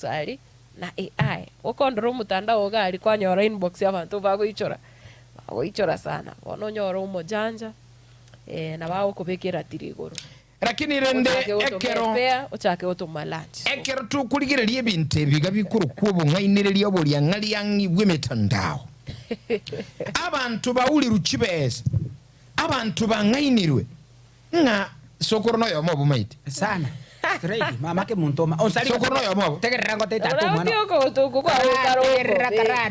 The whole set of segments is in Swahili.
musari na AI ukondoro mutandao gari kwanyora inbox y'abantu bagoichora sana bono nyora umujanja na bao kubikira tirigoro lakini rende ekero uchake utuma lunch ekero tu kuligereria ebintu ebiga bikuru kubo ngainereria obuli angali yangi bw'emitandao abantu bawuliru kibeza abantu bangainirwe nga sokoro no yomo bumaiti sana straight mama ke muntoma onsali sokoro no yomo tegerera ngo teta tu mwana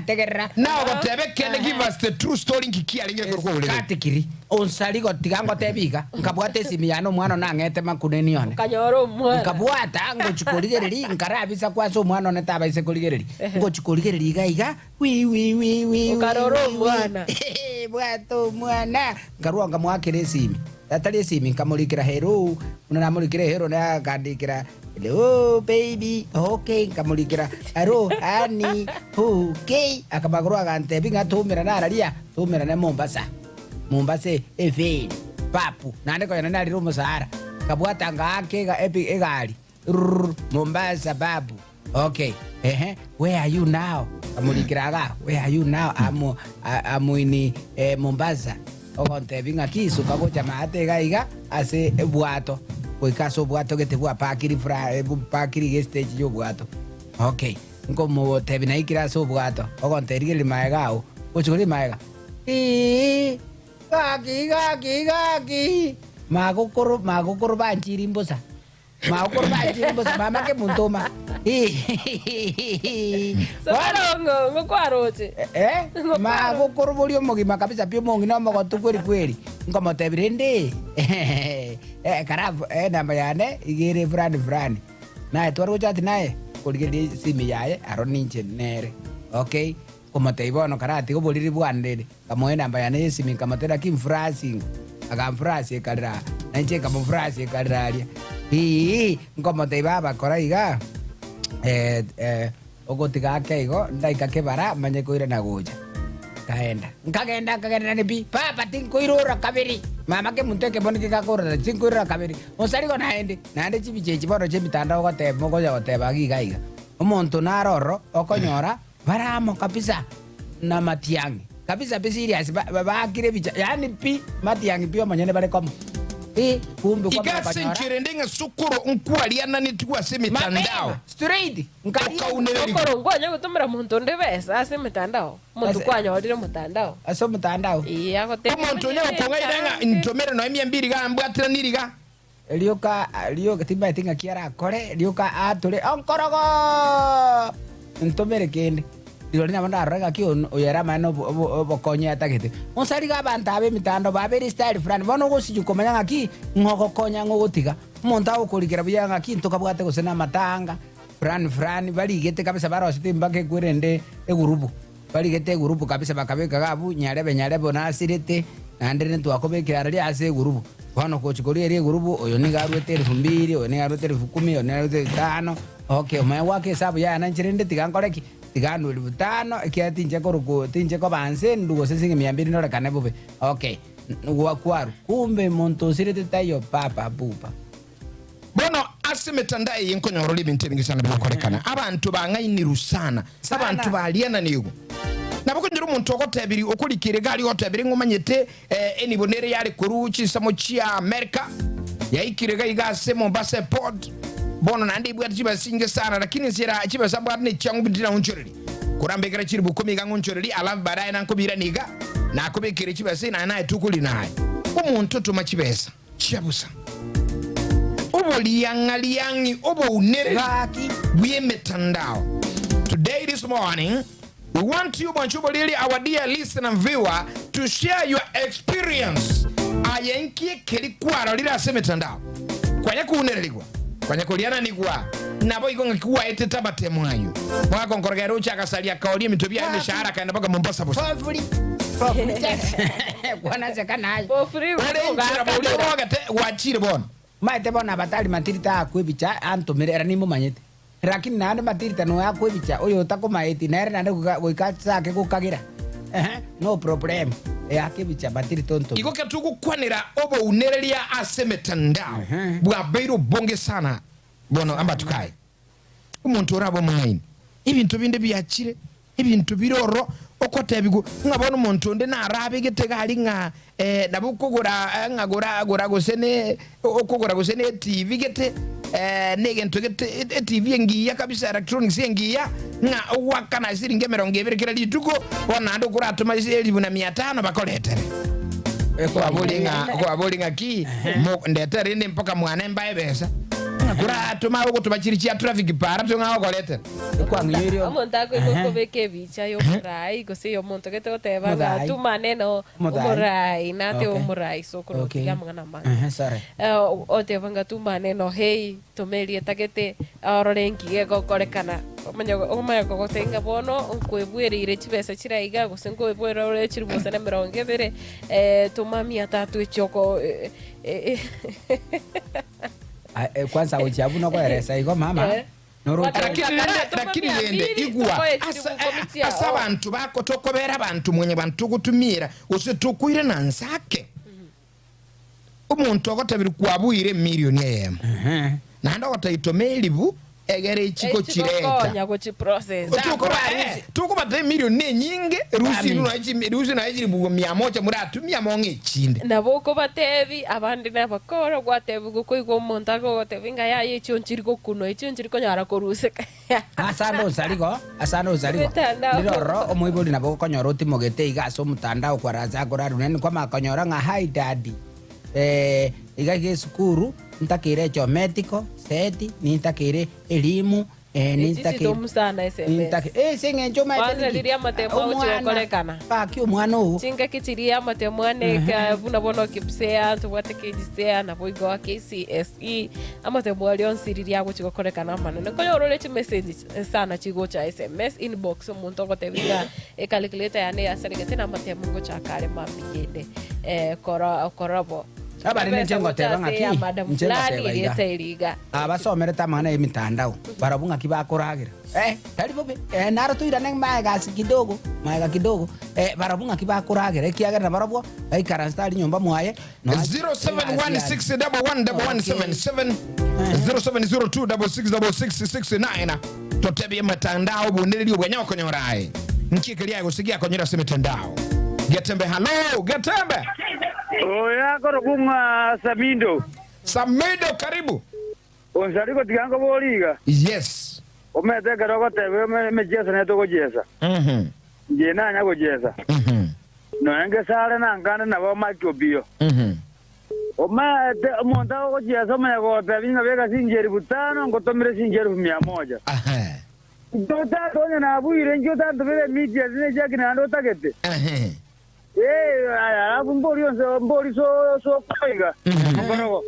tegerera now go tebe kene give us the true story nkikia linge ko ko katikiri onsali go tigango tebiga nkabwate simiyano mwana nangete makuneni yone kanyoro mwana nkabwata ngo chikoligereri nkarabisa kwaso mwana ne taba ise koligereri ngo chikoligereri gaiga wi karoro mwana bwato mwana ngaruanga mwakire simi atali simi nkamulikira hero unamulikira hero na kandikira hello baby okay nkamulikira aro honey okay akabaguru agantebi ngatumira nararia tumira ne Mombasa eveni papu nande ko yana riro musara kabwata ngake ga epic egali Mombasa babu okay where are you now amulikiraga where are you now I'm in Mombasa ogonte binga kisu kago chamate gaiga ase bwato koikaso bwato gete bwa pakiri pakiri stage yo bwato okay ngomo tebina ikira so bwato ogonte rigeli maegao ochuri maega gaki magokoro banjiri mbosa mama ke muntoma Sabarongo kwaroche magokoro bolio mogima kabisa pio mongi no mogotu kweli ngomotebirende karafu namba yane igere fulani naye twaro chati naye kuligedi simi yaye aroninche nere okay komoteibono karati goboliri bwandere kamoe namba yane simi kamotera kimfrasi akamfrasi kalra nanche kamfrasi kalralia ngomoteiba bakora iga ogotiga keigo ndaika kebara manye koira na goja kagenda ni bi papa tinkoirora kabiri mama ke munteke bonike kakora tinkoirora kabiri osari go naende chibichechi bono chemitanda gote mogo ya gote bagiga omonto naroro okonyora baramo kabisa na matiangi kabisa serious bakire bicha yani pi matiangi pio manyene bare komo kumbe kwa igasenkere ndenga sukuru nkwaliana nitwa semitandao straight sukuru ngonya gutumira muntu ndibesa ase mitandao muntu kwanya odire mutandao aso mutandao iya gote muntu nya ukongairanga intomere no 200 gamba atraniriga Lioka timba tinga kiara kore lioka atule onkorogo ntomere kende dilorina banda raga ki oyera mano bokonya atagete onsari ga banta abe mitando baberi style frani bono gosiju komanya ngaki ngoko konya ngogotiga monta ukolikira buya ngaki ntoka bwate gosena matanga frani bali gete kabisa baro sitimba ke kurende egurubu bali gete egurubu kabisa bakabeka gabu nyarebe na asirete nandere ntwakobekira ari ase egurubu bono kochikori eri egurubu oyo ni garwete 2000 oyo ni garwete 10,000 oyo ni garwete 5 okay umaya wake sabu ya nanchirende tigankoreki tigano 5 kiati tinje ko banse ndugo sesinge 200 no rekane bube okay kwaru kumbe monto sirete tayo papa bupa bono asimetandai yenkonyororo libintu bingisana bikorekana abantu bangainiru sana abantu baliana nigo nabakonjero umuntu okotebiri okulikire gali otebiri ngomanyete enibonere yari kuruchi samo chia America yaikire gaigase Mombasa port bono nandi bwati chibasinge sana lakini zira chibasabwa ne changu bidira unchoreri kurambekera chiri bukumi ga unchoreri alafu baraye nankobira niga nakobekere chibasina naye tukuli naye umuntu tuma chibesa chiabusa oboliyangali obo unere bwemetandao. Today this morning we want you, our dear listener and viewer, to share your experience. Ayenkie kelikwara lila semetandao. Kwanya kuunereligwa. Kwanya kuliana nigwa. Nabo ikonga kuwa etetabate mwanyu. Mwaka nkorogero ucha akasalia kaulia mitobia mishahara kaenda paka Mombasa bosa. Fofuri. Kwana sekana ayo. Fofuri. Wachire bono. Maite bona batali matirita akwebicha antomere era nimo manyete. Lakini nande matirita no akwebicha oyo tako maiti nere nande goikatsa ke kukagira. No problem. Akebicha batiri tonto. Iko katuku kwanira obo unerelia asemetandao. Bwa beiro bonge sana. Bono amba tukai. umuntu orabo mwaini ibintu binde byakire ibintu biroro okotebigo ngabona umuntu nde narabe gitega hari nka nabukugura ngagura gusene okugura gusene TV gete negento gete TV ngiya kabisa electronics ngiya nga wakana siringe 200 kila lituko bona ndo kuratuma 1500 bakoletere kwa bolinga ki ndetere ndi mpaka mwana mbaye besa kuratuma uko tubachirichia traffic para tunga okolete kwa ngirio omuntu akubeke bicha yo murai gose yo muntu gete oteba tu maneno murai nate murai sokoro yamana manga sorry otebanga tu maneno hey tomeli etagete ororengi geko korekana omanya gogotenga bono nkwebwirire chibesa chiraiga gose nkwebwira ore chiribusa na 200 tumami atatu echoko kwanza ujabu no kweresa iko mama lakini lende igwa asa abantu bako tokobera abantu mwenye bantu gutumira usitukwire nansake umuntu ogotabiri kwabuire milioni yema nanda otaitomelibu egere ichiko chireta konya go chi process tukubate milioni nyingi rusi na ijiri bugo 100 muratumia monge chinde naboko batebi abandi nabakora gwatebi gukoigo montago gotevinga ya yichonchiri gokuno ichonchiri konyara koruseka asando zaligo ndiroro omoiboli nabo konyora utimogete igaso mutandao kwa raza koraru nene kwa makonyora nga hi daddy igage sukuru ntakire cho medical seti nitakire elimu nitakire msana SMS singenjo kwanza liria matemo uchikolekana paki umwana uhu chinga kichiria matemo neka buna bono kipsea tubate kejisea na boigo wa KCSE amatemo alion siriria guchikolekana manene koyo rolechi message sana chigo cha SMS inbox umuntu gotebiga calculator yane asarigete na matemo go cha kare mambigende korabo abari nenjengo teba ngaki iriga abasomere tamana emitandao barabunga kibakoragira tari bobe naro tuira neng maega kidogo barabunga kibakoragira kiagera barabwo aikara stari nyomba mwaye 0716111177 0702666669 totebye matandao bundelio bwanyoko nyorae nkikilia gusigia konyera semitandao Getembe hello Getembe oya korobunga Samindo karibu onsaliko tigango boliga yes omete garogo tebe mejesa neto gojesa jena nya gojesa no enge sare na ngana na ba makobio omete monta gojesa me go tebe nga bega sinjeri butano ngotomire sinjeri 100 Dota tonya na buire njo tanto bele media zine jakina ndo tagete mbori so kaiga ngono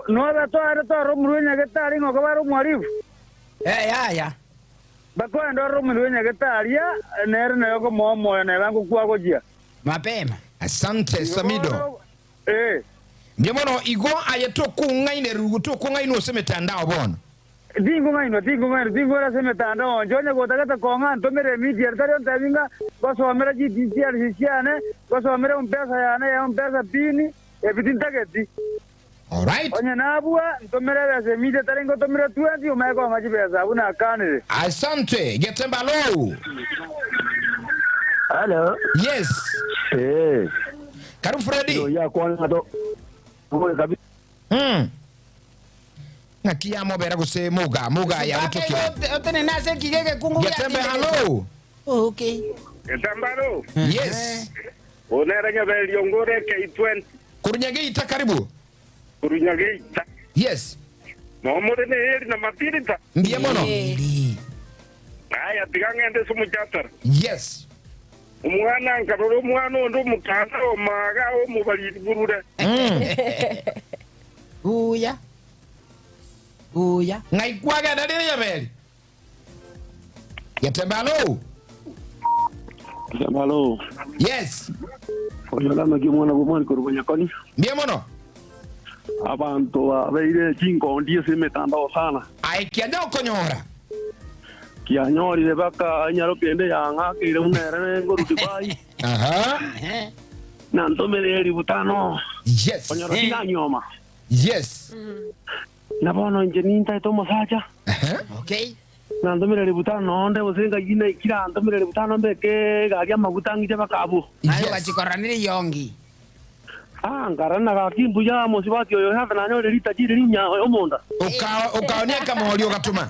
no da to romruenya getari ngo kabaro mwarifu ya bako ndo romruenya getari ya nere na yoko momo na bangu kwa gojia mapema asante Samido Myemono igo ayeto kungaine ruguto kungaino semetandao bono dingo la semetandao njonya gotagata konga ntomere media tari ontavinga basomera GTCR hisiane basomera umpesa yana ya umpesa pini everything tageti all right onya nabua ntomera ya media tari ngotomera 20 umeko maji pesa una kanire asante Getembe hello yes Karibu Freddy yo ya kwanza to ngoe kabisa Nakia bera guse muga ya utuki otene nase kigege kungu Getembe hello okay Getembe hello yes oneranya beliongore K20 Kurunyageita karibu Kurunyageita yes no more ne heri na mapirita ndiye mono aya tigangende sumuchatar yes umwana nkaroro umwana ndo mukanda omaga omubali burure uya ngaikwaga dalili ya beli Getembe hello yes oyola magimona bomani korubanya koni ndiye mono abantu abeire 5 ndiye semetandao sana aikiaja okonyora kianyori baka nyaro kende yanga kire unere ngoruti bai na ntomere eri butano yes onyoro nyoma yes na bono nje ninta to mosacha Okay. na ndomire ributano onde usinga gine kira ndomire ributano mbeke garia magutangije bakabu Nayo gachikoranire yongi. ngarana ga kimbu ya musibati oyo have na nyore rita jiri rinya omonda ukaonia kamori ugatuma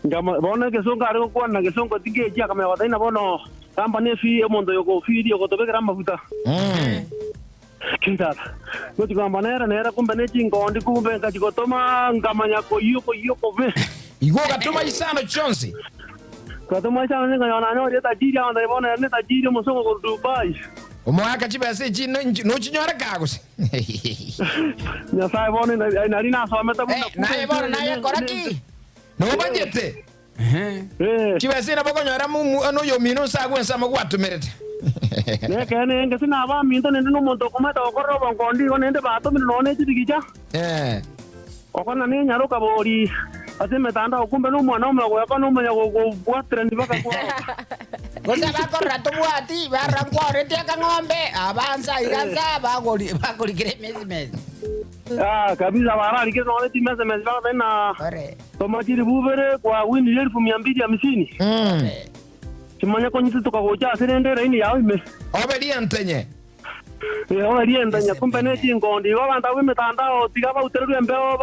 ngama bona ke songa ari ko na ke songa tige ja kama wata ina bono kamba ne fi omondo yoko fi dio ko tobe gramba buta kinta ko ti kamba nera kumbe ne chingo ndi kumbe ka chikotoma ngamanya ko ko ve igo gatuma isano chonsi ko to mai sana nga na nyore ta jiri anda bona ne ta jiri mo songo ko Dubai umwaka chibase chino no chinyora kagusi nya sai bona na rina so meta buna Naye bona naye koraki. no banyete eh chibase na bokonyora mu no yomino sagwensa magwatumerete ne kene nge sina ba minto ne no monto kuma to korro bon kondi ko nende ba to min no ne tigicha okona ne nyaro ka bori ase metanda okumbe no mwana umwe ko yakano umwe ko bwatre ndi baka kwa Gosa bakorra tobwati barangwa orete ka ng'ombe avanza iganza bagoli kire mes. kabisa barari ke no ne timese mes ba tena Ore. toma chiri bubere kwa wini 1250 chimanya ko nyisi tukagocha serendera ini yawe ime obedientenye orienta nya kumbe ne chingondi ko banda wime tandao tiga ba uteru mbeo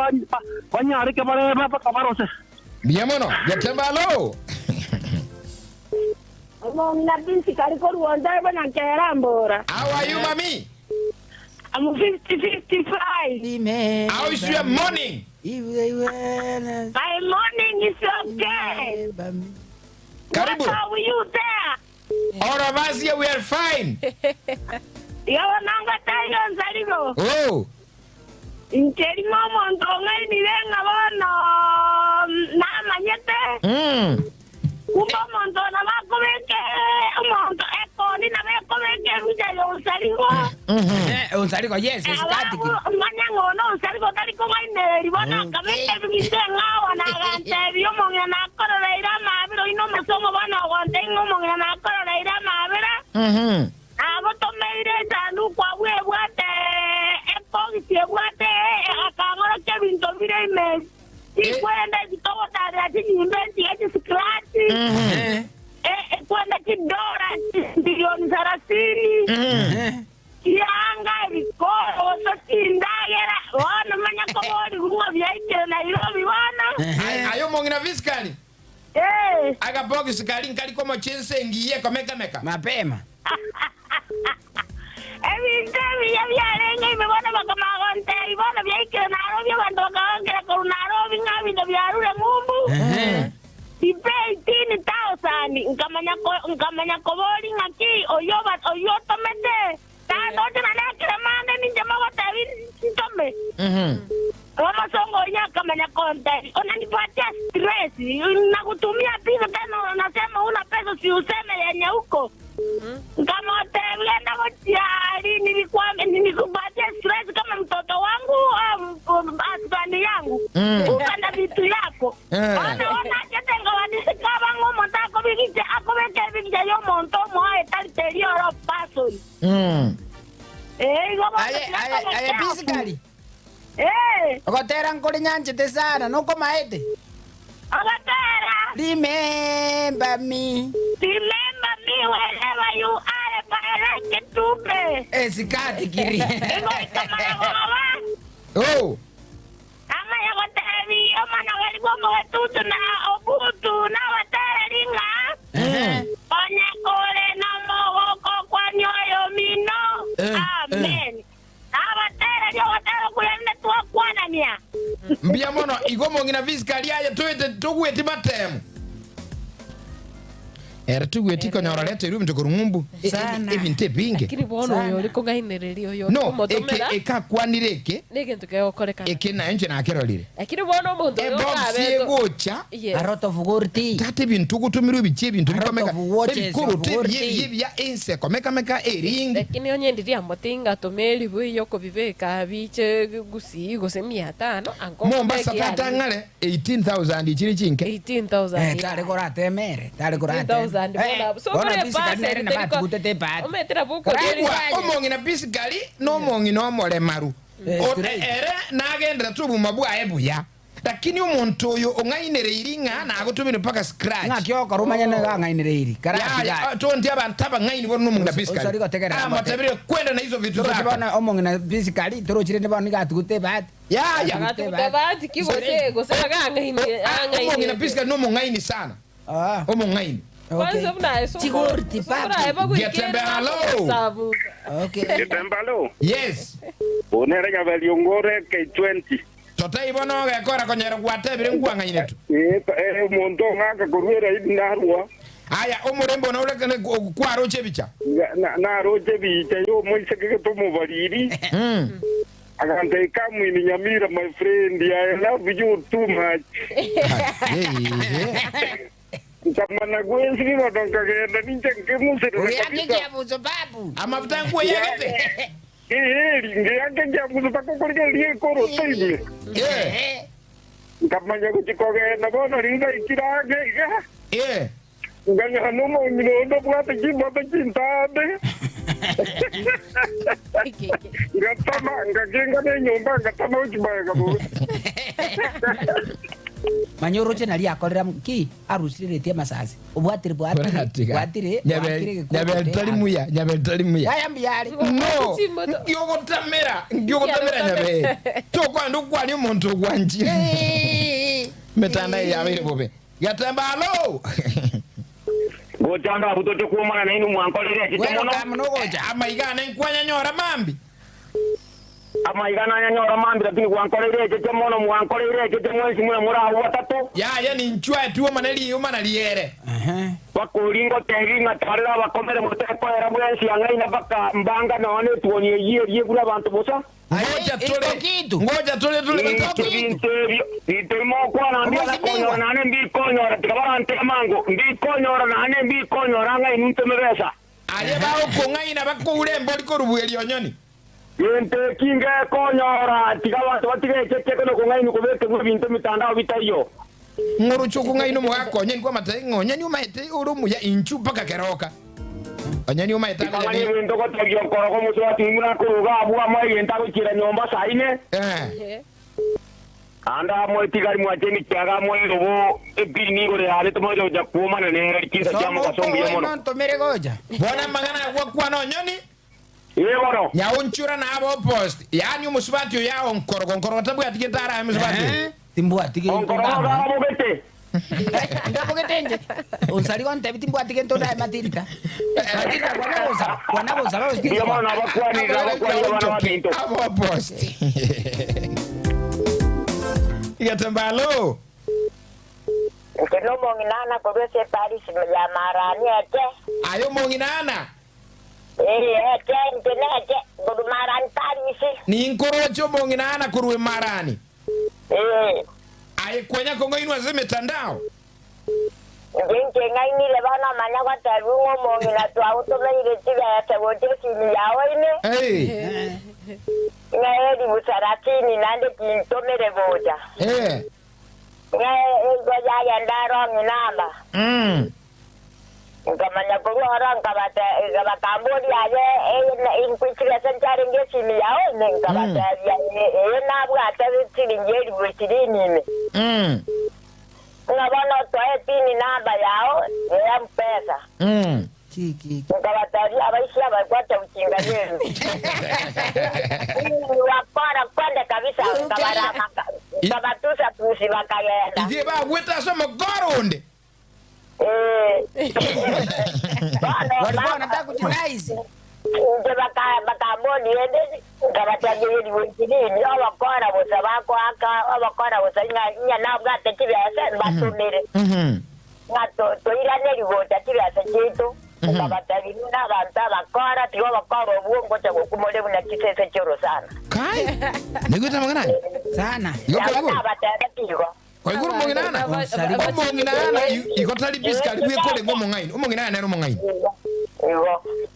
banyare ke bare ba kabarose biamono yakembalo Mona binti kariko ruonda bana kerambora. how are you mami I'm 50-55. Dime. how is your morning My morning is okay. karibu What are you there? all of us here we are fine Yo nanga tayo nzaligo. oh Interi momo ntongai ni lenga bono na manyete. Kumba monto na makomeke monto eko ni na makomeke ruja yo nzaligo. Unsaligo yes, static. Manyango no nzaligo taliko ngaine ribona kameke bisenga wana gante biyo monga na koroleira mabiro ino masongo bana wante ngomo na koroleira mabira. Abo tomeire tandu kwa bwate epogisi bwate akangora ke binto bire me kwenda kitogo tare ati nyimbendi ati scratch kwenda kidora bilioni 30 kianga bikoro so kindagera wana manya ko bori ruwa byaike na Nairobi wana ayo mongina fiskali agabogi sikali nkali komo chense ngiye komeka meka Mapema. Ebi ya renga imebona bakamagonte ibona byaike na Nairobi abantu bakangera ko Nairobi ngabi ndo byarure ngumbu ipe 18,000 nkamanya ko bori ngaki oyo tomete tando tena kile mande ni jamaa watawi ntombe kama songo nya kamanya konte unanipatia stress nakutumia pesa tena unasema una pesa si useme yenye huko kama utaenda hospitali nilikupatia stress kama mtoto wangu husband yangu ukanda vitu yako ona jetenga wadisikaba ngomo tako bigite akobeke bigite yo monto moe talterio ro person Aye physically. Ogotera nkuri nyanjete sana nuko maete. Agatera. Remember me wherever you are, para tupe. Sikati kiri. oh Ama ya gotevi, ama na walikuwa wetutu na obutu na watera ringa. Onya kore na mogoko kwa nyoyo mino. Amen. Abatera yo watera kulende tuwa kwana mia. mbiamono igo mongina fiskali aye tuwete tugweti batemu era tugweti konyora leto iru mtokuru ngumbu evinte binge Kiri bono yo liko ngainererio yo no eka kwanireke nige ntukeokoreka eke na enje na kerolire akiri bono muntu yo eboxie gocha A lot of worthy. tate bintu gutumiru biche bintu bikomeka watches kuru of worthy. yebya ense komeka meka ering lakini onyendiria motinga tumeli bwiyo kubibeka biche gusi gose 500 anko Mombasa tatangale 18,000 ichiri chinke 18,000 Tare korate mere. Tare korate. 18,000 bona so bona kore physically nere na batu gutete pat. umetera buko Egwa omongina physically no mongina omole maru ere nagendera tu bumabwa ebuya lakini umuntu uyu ungainire iringa na agutumire paka scratch ngakyo korumanya na ngainire iri ya tonti abantu abangaini bono mungina Usari bisikali matabire kwenda na hizo vitu zako bana omongina bisikali turochire ne bana gatugute bat ya Tabati kibose gosera gangaini omongina bisikali no mungaini sana omungaini kwanza mna eso Chigurti papi Getembalo okay Getembalo yes onera ya valiongore K20 totai bono gekora konyera gwatebire ngwangaine tu mondo ngaka kurwera idinarwa aya omurembo na ulekane kwa roche bicha na roche bicha yo moise ke tomo bariri agante kamwini Nyamira my friend I love you too much Kamana gwenzi ni wadonka genda ninja ngemusere uyake ya buzo babu amafuta nguo yake ngeyake jamuzo takokorika liye koro toime kamanya kuchikogenda bono ringa ikirage nganya hanomo minondo bwate kimbote chintade ngatama ngagenga ne nyumba ngatama uchibaya kabu manyoro chena lia kolera ki arusire tie masasi ubwatire bwatire nyabe talimuya aya mbiyari no ngyogotamera nyabe to kwando kwani umuntu gwanji metanda yabire bobe Getembalo gochanga butoto kuomana na inu mwankolere kitemono amaigana nkwanya nyora mambi amaigana nyora mambi lakini kwankolere kitemono mwankolere kitemwezi mwe mura watatu ya ni nchwa tuo maneli liere bakuringo tenginga tarira bakomere muteko era mwensi angaina baka mbanga none tuonie yie kula bantu bosa ngoja tole itemo kwa na mbia konyo nane mbi konyo tabarante mango mbi konyo nane mbi konyo ranga inuntemebesa ale bawo kongaina bakule mboli ko rubueli onyoni yente kinga konyo ra tigawa batige cheke no kongaini ko bete mu bintu mitandao bitayo nguru chuku ngaino mwako nyeni kwa matai ngonyani umaite urumu ya inchu paka keroka anyani umaite ngani bintu ko tagyo koroko muso atimuna kuruga abuga mai yenta ko kira nyomba saine anda mo tigari mo ajeni kyaga mo irobo ebini gore hale to mo ja kuma na ne kisa jamo ka sombi mono to mere goja bona mangana kwa no nyoni yeboro ya unchura na abo post yani umusubati ya onkoro tabu atike tara umusubati timbu atike onkoro bete ndapo ketenje unsali kon tabi timbu atike to da matirita matirita wanaboza ndio maana bakwani wana pinto abo post Getembalo Keno monginana ko se Paris ya marani ate ayo monginana ate internet ko marani Paris ni nkorocho monginana kuruwe marani aye kwenya kongo inwa zeme tandao Ngenke ngaini le bana manya kwa tarungo mongina to automaile tiga ya tabote sini yawo ine ngae di busaratini nande kintomere boja ngae goja ya ndaro nginamba ngamanya ko ora ngabata Cambodia ye inkwitira sentare ngesini yawo ne ngabata ye na bwata tiri ngeri bwitirini ne ngabana toetini namba yao ya mpesa Kiki ngabataria abaisha bakwata ukinga yenu wakora kwenda kabisa ngabara ngabatusa pusi bakayenda ndiye ba gweta so magoronde walikuwa wanataka kujiraisi nje bakamboni ende ngabataria yedi wikini wakora bosa bako aka wakora bosa nya na bwate kibya batumire ngato toirane libota kibya sekitu ngabataria n'abantu bakora tiwo bakora ubungo cyo kumole buna kisese cyoro sana kai nigwita mangana sana kwa iguru monginana monginana ikotali biskali bwe kole ngo mongaini monginana nero mongaini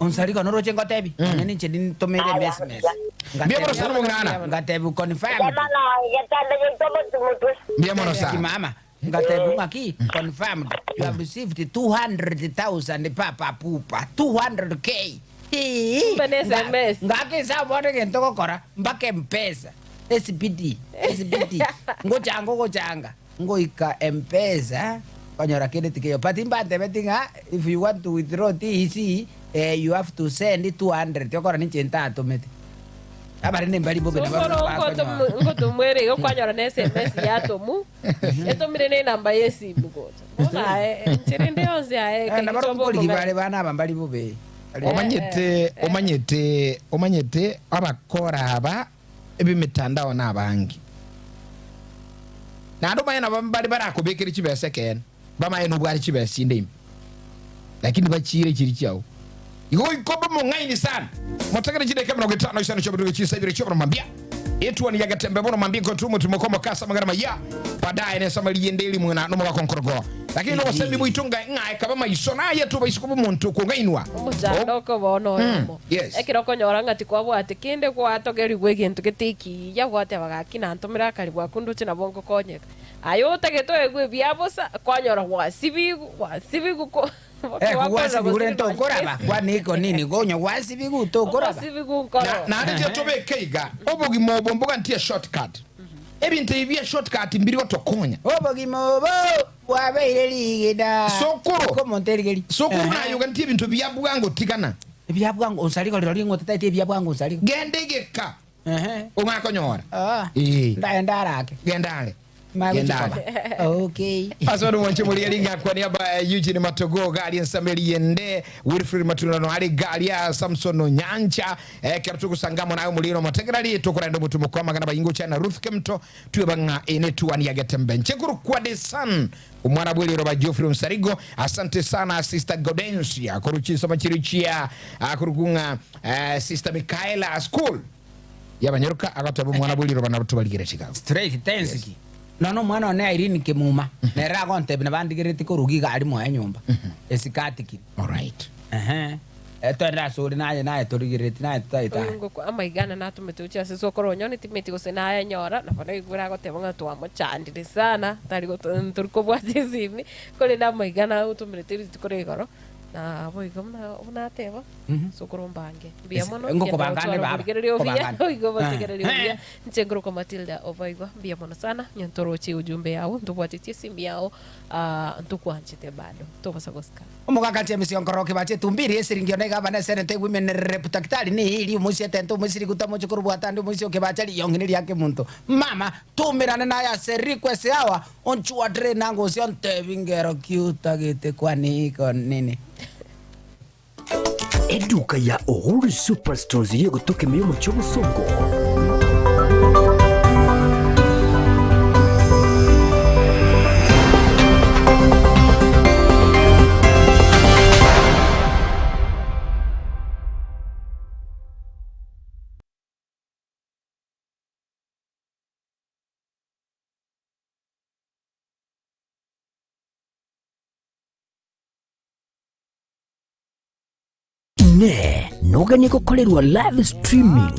unsari kono roche ngotebi nani chedin tomere SMS bia moro sana monginana ngatebi confirm mana yatanda yitomo tumutu bia moro sana mama ngatebi maki confirmed you have received 200,000 papa pupa 200k Mbene SMS. Ngake sa bone gento gokora mbake mpesa. SPT. Ngochanga. Ngoika mpesa. Konyora kile tikio. Pati mbante betinga if you want to withdraw TC, you have to send 200. Yokora ni chentato mete. Abari ni mbali bobe na baba. Ngoto mwere yo kwanyora na SMS ya tomu. Eto mirene namba yesi bugoto. Ona ntirinde onze ae. Na baro ko libale bana bambali bobe. Omanyete abakora aba ebimitandao n'abangi. Na ndo bayana bambali barakubekera kibese ken. Bamaye no bwari kibese ndimi. Lakini bachire kiri kyao. Ikoba mungaini sana. Motakana jide kama ngotano isano chobudu chisabire chobro mambia. Etu ani yagatembe bono mambia kontumu tumokoma kasa magana maya. Padaye ne samali yendeli mwana no makonkorogo. Lakini no basembi buitunga ngai kaba maisona yetu baisikubu muntu kungainwa. Mujando ko bono mo. Ekiroko nyoranga tikwa ati kinde kwa togeri gwegintu gitiki ya gwate bagakina ntumira kali bwa kundu china bongo konyeka. Ayo tageto egwe biabosa kwanyora wa sibigu ko. Wasibigu koraba kwaniko nini gonyo wasibigu to koraba na nje tobe keiga obogi mobo mboga ntia shortcut ebintu ibia shortcut mbiri otokonya obogi mobo wabeire ligida sokoro ko monterigeri sokoro na yoga ntia bintu byabwango tikana byabwango onsaliko lero tataite byabwango onsaliko gendegeka ongakonyora ndaendarake gendale Okay. Asoro mwanche muri yalinga kwa niaba ya Eugene Matogo gali nsameli yende Wilfred Matulano ali gali ya Samson Nyancha keratuku sangamo nayo muliro mategrali tokora ndo mutumo kwa magana bayingo chana Ruth Kemto tuwe banga ene tuwani ya getembe nchekuru kwa desan umwana bweli roba Geoffrey Msarigo asante sana Sister Gaudensia kuruchisa machirichia kurukunga Sister Michaela School yabanyeruka agatabu mwana bweli roba narutu baligere Chicago straight tensiki nono mwana one Irene Kimuma nera gonte bina bandigireti ko rugi gari mo nyumba esikatiki all right etondra sori naye torigireti naye taita ngo ko amaigana natumetucha seso koronyo ni timeti go senaye nyora na bana igura go tebanga twamo chandire sana tari go turko bwatizimi kole na amaigana utumireti tukorigoro na boigomna una teba sokorombange bia mono ngo kobangane baba oigo bategererio ncengro ko Matilda oigo bia mono sana nyantorochi ujumbe yao ndubwatitie simbi yao ntukwanchite bado tobasagoska omugaka chemisi onkoroke bache tumbiri esiringio ne gabana senete women reputakitari ni ili umusi tento umusiri gutamo chukuru bwatandi umusi okebachali yongini yake muntu mama tumirane na ya request yawa onchua dre nango sionte bingero cute kwani iko nini Eduka ya Uhuru Superstores yego toke meyo mu cyobusongo ne noga niko kolerwa live streaming